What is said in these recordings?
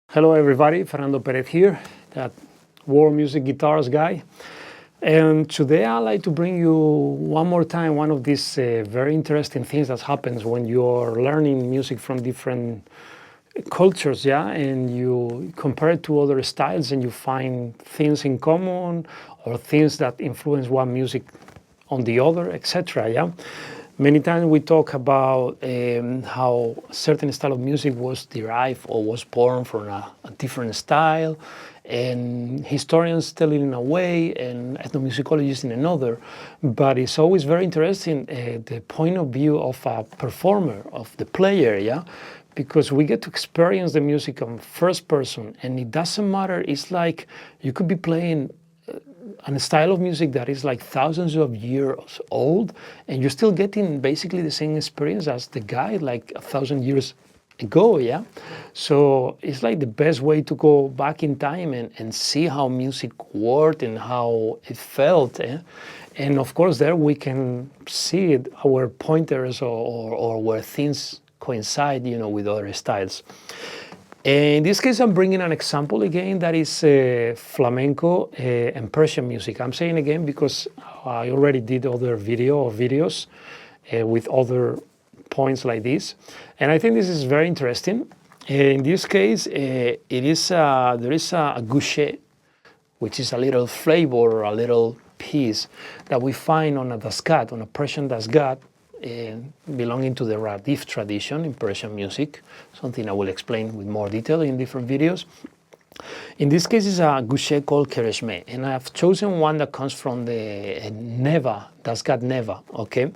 Hello everybody, Fernando Perez here, that world music guitars guy. And today I'd like to bring you one more time one of these very interesting things that happens when you're learning music from different cultures, yeah, and you compare it to other styles and you find things in common or things that influence one music on the other, etc. Yeah. Many times we talk about how a certain style of music was derived or was born from a different style, and historians tell it in a way and ethnomusicologists in another. But it's always very interesting the point of view of a performer, of the player, yeah, because we get to experience the music on first person, and it doesn't matter. It's like you could be playing a style of music that is like thousands of years old, and you're still getting basically the same experience as the guy like 1,000 years ago, yeah? So it's like the best way to go back in time and see how music worked and how it felt. And of course there we can see it, our pointers or where things coincide, you know, with other styles. In this case, I'm bringing an example again that is flamenco and Persian music. I'm saying again because I already did other videos with other points like this, and I think this is very interesting. In this case, there is a gusheh, which is a little flavor or a little piece that we find on a Dastgah, on a Persian Dastgah, belonging to the Radif tradition in Persian music, something I will explain with more detail in different videos. In this case, it's a gusheh called Kereshmeh, and I have chosen one that comes from the Neva, Dastgah Neva, okay?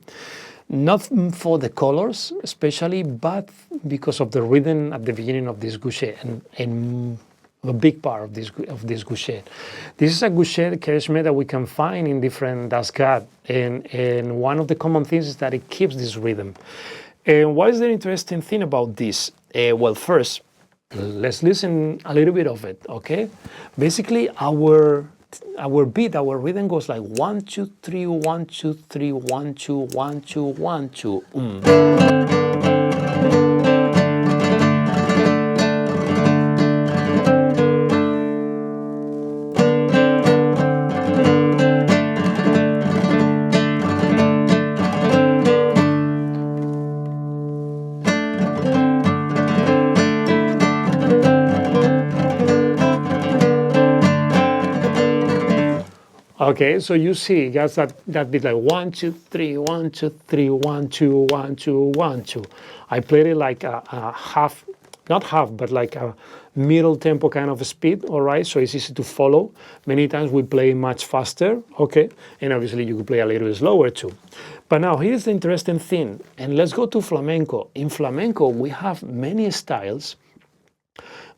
Not for the colors especially, but because of the rhythm at the beginning of this gusheh and a big part of this gusheh. This is a gusheh, Kereshmeh, that we can find in different Dastgah, and one of the common things is that it keeps this rhythm. And what is the interesting thing about this? Well, first, let's listen a little bit of it, okay? Basically, our beat, our rhythm goes like 1, 2, 3, 1, 2, 3, 1, 2, 1, 2, 1, 2. Okay, so you see, just that bit like 1, 2, 3, 1, 2, 3, 1, 2, 1, 2, 1, 2. I played it like a half, not half, but like a middle tempo kind of speed, all right? So it's easy to follow. Many times we play much faster, okay? And obviously you could play a little slower too. But now here's the interesting thing, and let's go to flamenco. In flamenco, we have many styles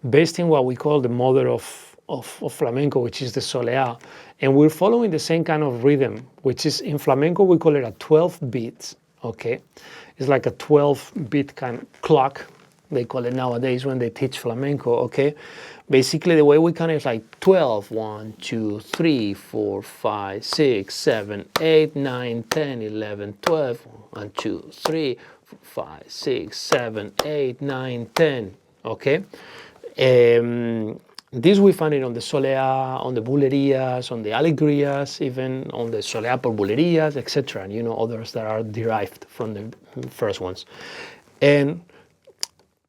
based in what we call the mother of flamenco, which is the Solea. And we're following the same kind of rhythm, which is in flamenco, we call it a 12 beats, okay? It's like a 12-beat kind of clock, they call it nowadays when they teach flamenco, okay? Basically, the way we count it is like 12, 1, 2, 3, 4, 5, 6, 7, 8, 9, 10, 11, 12, 1, 2, 3, 4, 5, 6, 7, 8, 9, 10, okay? This we find it on the Solea, on the Bulerias, on the Alegrias, even on the Solea por Bulerias, etc. And you know, others that are derived from the first ones. And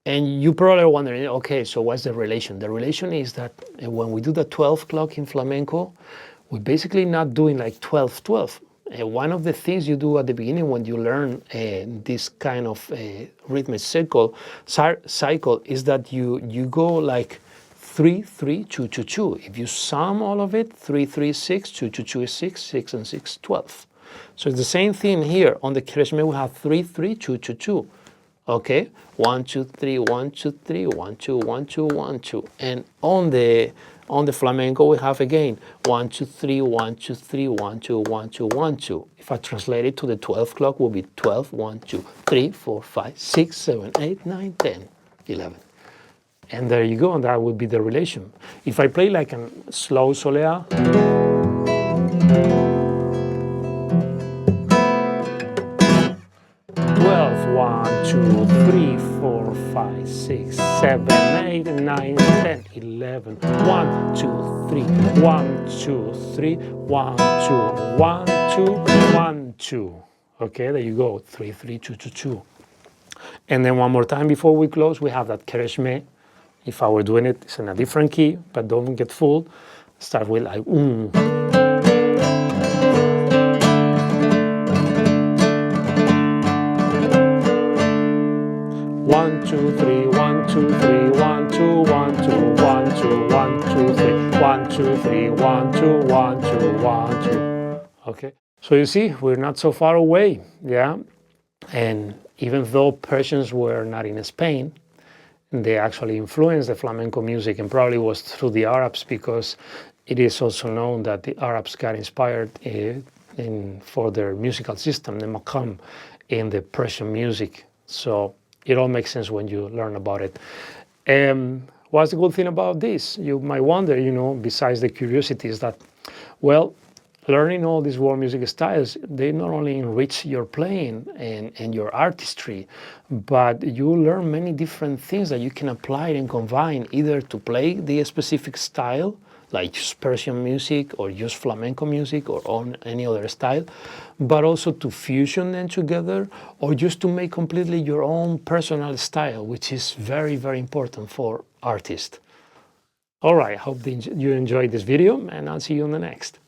you probably are wondering, okay, so what's the relation? The relation is that when we do the 12 clock in flamenco, we're basically not doing like 12, 12. One of the things you do at the beginning when you learn this kind of rhythmic cycle is that you go like 3, 3, 2, 2, 2. If you sum all of it, 3, 3, 6, 2, 2, 2 is 6, 6 and 6, 12. So it's the same thing here. On the Kereshmeh, we have 3, 3, 2, 2, 2. Okay? 1, 2, 3, 1, 2, 3, 1, 2, 1, 2, 1, 2. And on the flamenco, we have again 1, 2, 3, 1, 2, 3, 1, 2, 1, 2, 1, 2. If I translate it to the 12 clock, will be 12, 1, 2, 3, 4, 5, 6, 7, 8, 9, 10, 11. And there you go, and that would be the relation. If I play like a slow Solea, 12, 1, 2, 3, 4, 5, 6, 7, 8, 9, 10, 11. 1, 2, 3, 1, 2, 3, 1, 2, 1, 2, 1, 2. Okay, there you go, 3, 3, 2, 2, 2. And then one more time before we close, we have that Kereshmeh. If I were doing it, it's in a different key, but don't get fooled. Start with like 1, 2, 3, 1, 2, 3, 1, 2, 1, 2, 1, 2, 1, 2, 3, 1, 2, 3, 1, 2, 1, 2, 1, 2. Okay, so you see, we're not so far away, yeah? And even though Persians were not in Spain, they actually influenced the flamenco music, and probably was through the Arabs, because it is also known that the Arabs got inspired for their musical system, the maqam, in the Persian music. So it all makes sense when you learn about it. What's the good thing about this? You might wonder, besides the curiosity, is that, well, learning all these world music styles, they not only enrich your playing and your artistry, but you learn many different things that you can apply and combine, either to play the specific style, like just Persian music or just flamenco music or on any other style, but also to fusion them together, or just to make completely your own personal style, which is very, very important for artists. All right, hope you enjoyed this video, and I'll see you on the next.